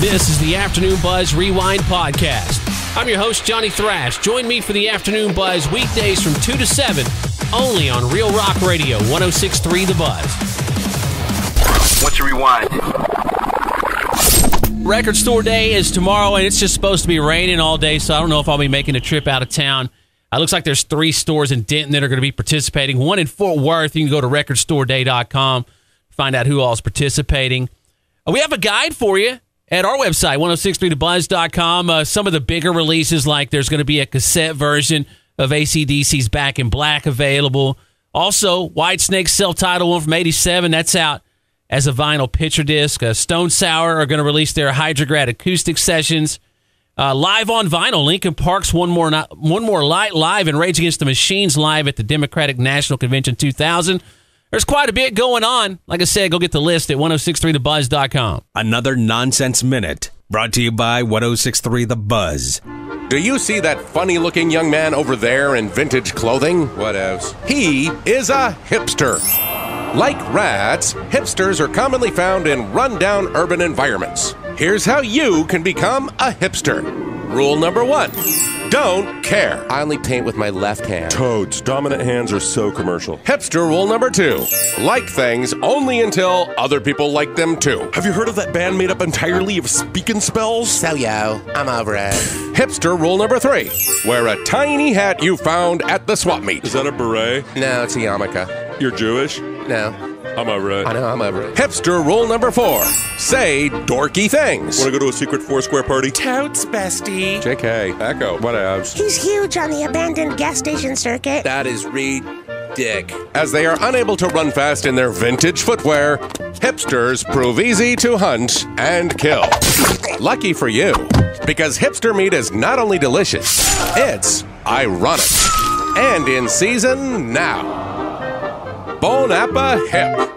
This is the Afternoon Buzz Rewind Podcast. I'm your host, Johnny Thrash. Join me for the Afternoon Buzz weekdays from 2 to 7, only on Real Rock Radio, 106.3 The Buzz. What's your rewind? Record Store Day is tomorrow, and it's just supposed to be raining all day, so I don't know if I'll be making a trip out of town. It looks like there's 3 stores in Denton that are going to be participating. One in Fort Worth. You can go to recordstoreday.com, find out who all is participating. We have a guide for you at our website, 1063thebuzz.com. Some of the bigger releases, like there's going to be a cassette version of AC/DC's Back in Black available. Also, Whitesnake's self-titled one from 87, that's out as a vinyl picture disc. Stone Sour are going to release their Hydrograd acoustic sessions. Live on vinyl, Linkin Park's One More Light live and Rage Against the Machines live at the Democratic National Convention 2000. There's quite a bit going on. Like I said, go get the list at 1063thebuzz.com. Another Nonsense Minute, brought to you by 1063 The Buzz. Do you see that funny-looking young man over there in vintage clothing? Whatevs. He is a hipster. Like rats, hipsters are commonly found in run-down urban environments. Here's how you can become a hipster. Rule number 1. Don't care. I only paint with my left hand. Toads. Dominant hands are so commercial. Hipster rule number 2. Like things only until other people like them too. Have you heard of that band made up entirely of speaking spells? So yo, I'm over it. Hipster rule number 3. Wear a tiny hat you found at the swap meet. Is that a beret? No, it's a yarmulke. You're Jewish? No. I'm over it. I know, I'm over it. Hipster rule number 4. Say dorky things. Want to go to a secret Foursquare party? Totes, bestie. JK. Echo. Whatevs. He's huge on the abandoned gas station circuit. That is dick. As they are unable to run fast in their vintage footwear, hipsters prove easy to hunt and kill. Lucky for you, because hipster meat is not only delicious, it's ironic. And in season now. Bon Appa Hip.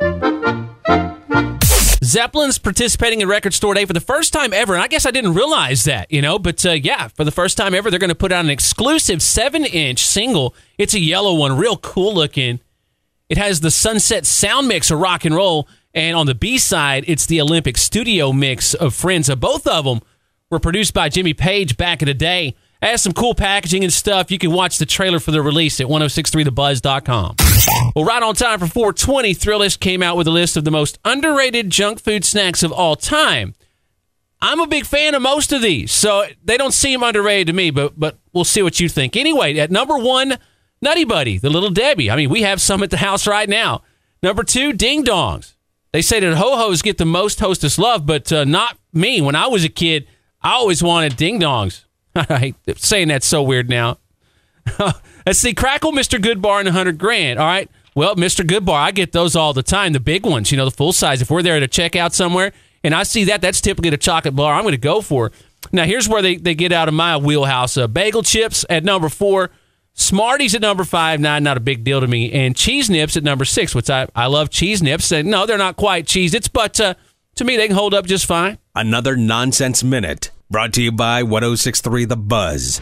Zeppelin's participating in Record Store Day for the first time ever, and I guess I didn't realize that, but yeah, for the first time ever, they're going to put out an exclusive 7-inch single. It's a yellow one, real cool looking. It has the Sunset Sound mix of rock and roll, and on the B-side, it's the Olympic Studio mix of Friends. Both of them were produced by Jimmy Page back in the day. It has some cool packaging and stuff. You can watch the trailer for the release at 1063thebuzz.com. Well, right on time for 420, Thrillist came out with a list of the most underrated junk food snacks of all time. I'm a big fan of most of these, so they don't seem underrated to me, but we'll see what you think. Anyway, at number 1, Nutty Buddy, the Little Debbie. I mean, we have some at the house right now. Number 2, Ding Dongs. They say that ho-hos get the most Hostess love, but not me. When I was a kid, I always wanted Ding Dongs. I hate saying that's so weird now. Let's see, Crackle, Mr. Goodbar, and 100 grand. All right. Well, Mr. Goodbar, I get those all the time. The big ones, the full size. If we're there to check out somewhere and I see that's typically the chocolate bar I'm going to go for. Now, here's where they get out of my wheelhouse. Bagel chips at number 4. Smarties at number 5. Not a big deal to me. And cheese nips at number 6, which I love cheese nips. And no, they're not quite Cheez-Its, but to me, they can hold up just fine. Another Nonsense Minute, brought to you by 1063 The Buzz.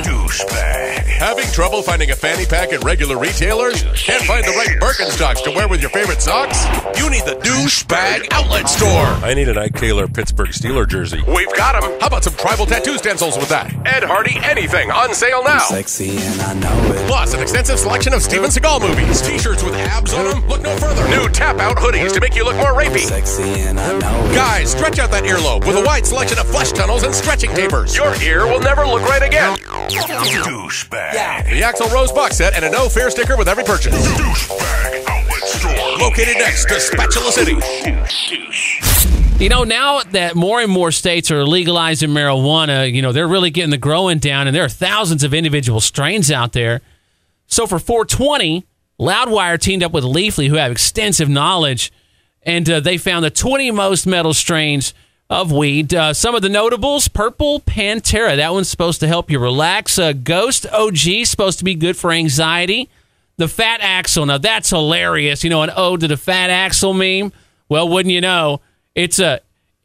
Douchebag. Having trouble finding a fanny pack at regular retailers? Can't find the right Birkenstocks to wear with your favorite socks? You need the Douchebag Outlet Store. I need an Ike Taylor Pittsburgh Steelers jersey. We've got them. How about some tribal tattoo stencils with that? Ed Hardy Anything on sale now. Sexy and I know it. Plus, an extensive selection of Steven Seagal movies. T-shirts with abs on them? Look no further. New tap-out hoodies to make you look more rapey. Sexy and I know it. Guys, stretch out that earlobe with a wide selection of flesh tunnels and stretching tapers. Your ear will never look right again. Douchebag. Yeah. The Axl Rose box set and a no fear sticker with every purchase. Douchebag Outlet Store. Located next to Spatula City. Now that more and more states are legalizing marijuana, they're really getting the growing down, and there are thousands of individual strains out there. So for 420, Loudwire teamed up with Leafly, who have extensive knowledge, and they found the 20 most metal strains of weed. Some of the notables: Purple Pantera. That one's supposed to help you relax. Ghost OG, supposed to be good for anxiety. The Fat Axle. Now, that's hilarious. An ode to the Fat Axle meme. Well, wouldn't you know, it's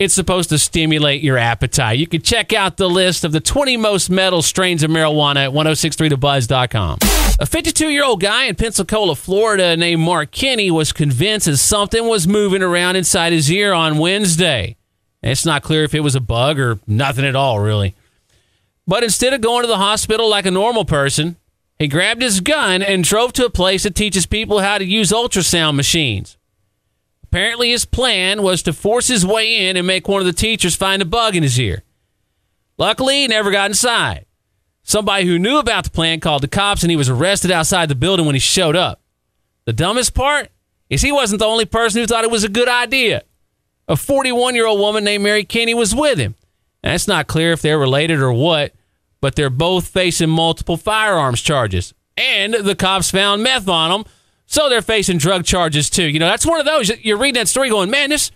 supposed to stimulate your appetite. You can check out the list of the 20 most metal strains of marijuana at 1063thebuzz.com. A 52-year-old guy in Pensacola, Florida, named Mark Kinney was convinced that something was moving around inside his ear on Wednesday. It's not clear if it was a bug or nothing at all, really. But instead of going to the hospital like a normal person, he grabbed his gun and drove to a place that teaches people how to use ultrasound machines. Apparently his plan was to force his way in and make one of the teachers find a bug in his ear. Luckily, he never got inside. Somebody who knew about the plan called the cops, and he was arrested outside the building when he showed up. The dumbest part is he wasn't the only person who thought it was a good idea. A 41-year-old woman named Mary Kinney was with him. And it's not clear if they're related or what, but they're both facing multiple firearms charges. And the cops found meth on them, so they're facing drug charges too. You know, that's one of those, you're reading that story going, man, this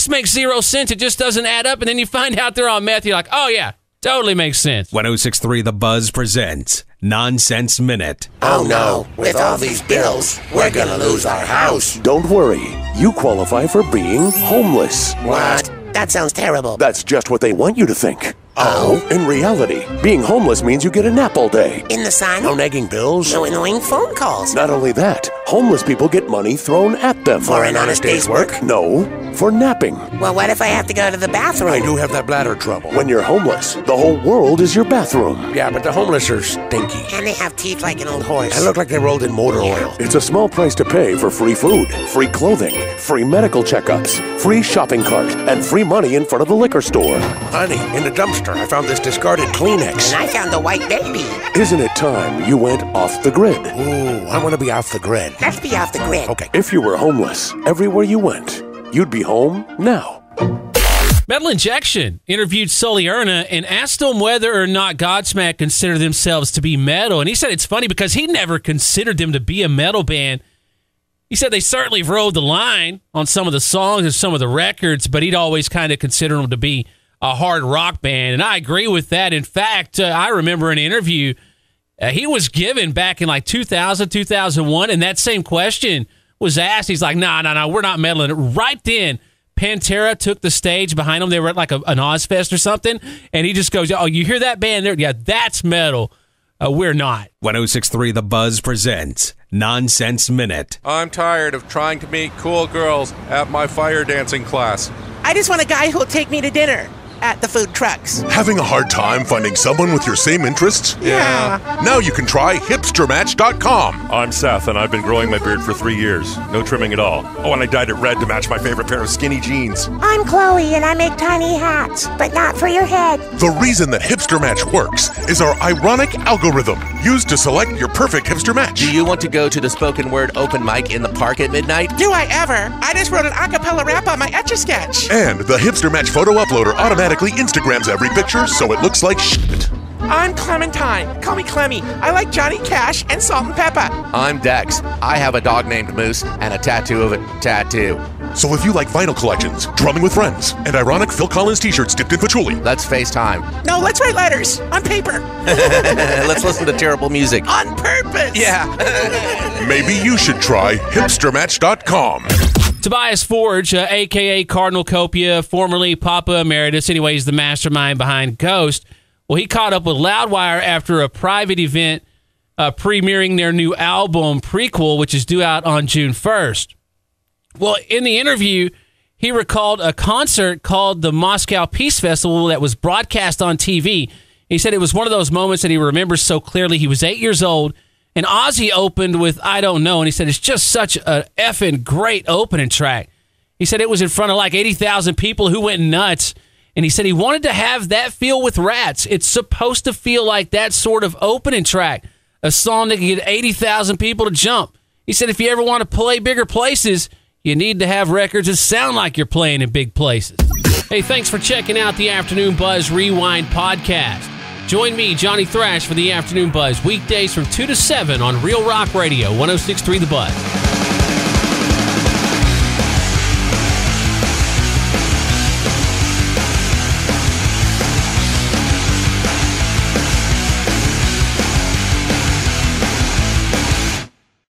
makes zero sense. It just doesn't add up. And then you find out they're on meth. You're like, oh, yeah, totally makes sense. 106.3 The Buzz presents Nonsense Minute. Oh no, with all these bills, we're gonna lose our house. Don't worry. You qualify for being homeless. What? That sounds terrible. That's just what they want you to think. Oh? In reality, being homeless means you get a nap all day. In the sun? No nagging bills. No annoying phone calls. Not only that, homeless people get money thrown at them. For an honest day's work? No, for napping. Well, what if I have to go to the bathroom? I do have that bladder trouble. When you're homeless, the whole world is your bathroom. Yeah, but the homeless are stinky. And they have teeth like an old horse. They look like they rolled in motor oil. It's a small price to pay for free food, free clothing, free medical checkups, free shopping cart, and free money in front of the liquor store. Honey, in the dumpster, I found this discarded Kleenex. And I found a white baby. Isn't it time you went off the grid? Ooh, I want to be off the grid. Let's be off the grid. Okay. If you were homeless, everywhere you went, you'd be home now. Metal Injection interviewed Sully Erna and asked him whether or not Godsmack consider themselves to be metal. And he said it's funny because he never considered them to be a metal band. He said they certainly rode the line on some of the songs and some of the records, but he'd always kind of considered them to be a hard rock band. And I agree with that. In fact, I remember an interview he was given back in like 2000, 2001, and that same question was asked. He's like, no, we're not meddling. Right then, Pantera took the stage behind him. They were at like an Ozfest or something, and he just goes, oh, you hear that band there? Yeah, that's metal. We're not. 106.3 The Buzz presents Nonsense Minute. I'm tired of trying to meet cool girls at my fire dancing class. I just want a guy who'll take me to dinner at the food trucks. Having a hard time finding someone with your same interests? Yeah. Now you can try hipstermatch.com. I'm Seth, and I've been growing my beard for 3 years. No trimming at all. Oh, and I dyed it red to match my favorite pair of skinny jeans. I'm Chloe, and I make tiny hats, but not for your head. The reason that Hipster Match works is our ironic algorithm used to select your perfect hipster match. Do you want to go to the spoken word open mic in the park at midnight? Do I ever? I just wrote an a cappella rap on my Etch-a-Sketch. And the Hipster Match photo uploader automatically Instagrams every picture so it looks like shit. I'm Clementine. Call me Clemmy. I like Johnny Cash and salt and pepper. I'm Dex. I have a dog named Moose and a tattoo of a tattoo. So if you like vinyl collections, drumming with friends, and ironic Phil Collins t-shirts dipped in patchouli, let's FaceTime. No, let's write letters on paper. Let's listen to terrible music. On purpose. Yeah. maybe you should try hipstermatch.com. Tobias Forge, a.k.a. Cardinal Copia, formerly Papa Emeritus, anyways, the mastermind behind Ghost. Well, he caught up with Loudwire after a private event premiering their new album, Prequel, which is due out on June 1st. Well, in the interview, he recalled a concert called the Moscow Peace Festival that was broadcast on TV. He said it was one of those moments that he remembers so clearly. He was 8 years old, and Ozzy opened with I Don't Know, and he said it's just such a effing great opening track. He said it was in front of like 80,000 people who went nuts, and he said he wanted to have that feel with Rats. It's supposed to feel like that sort of opening track, a song that can get 80,000 people to jump. He said if you ever want to play bigger places, you need to have records that sound like you're playing in big places. Hey, thanks for checking out the Afternoon Buzz Rewind podcast. Join me, Johnny Thrash, for the Afternoon Buzz, weekdays from 2 to 7 on Real Rock Radio, 106.3 The Buzz.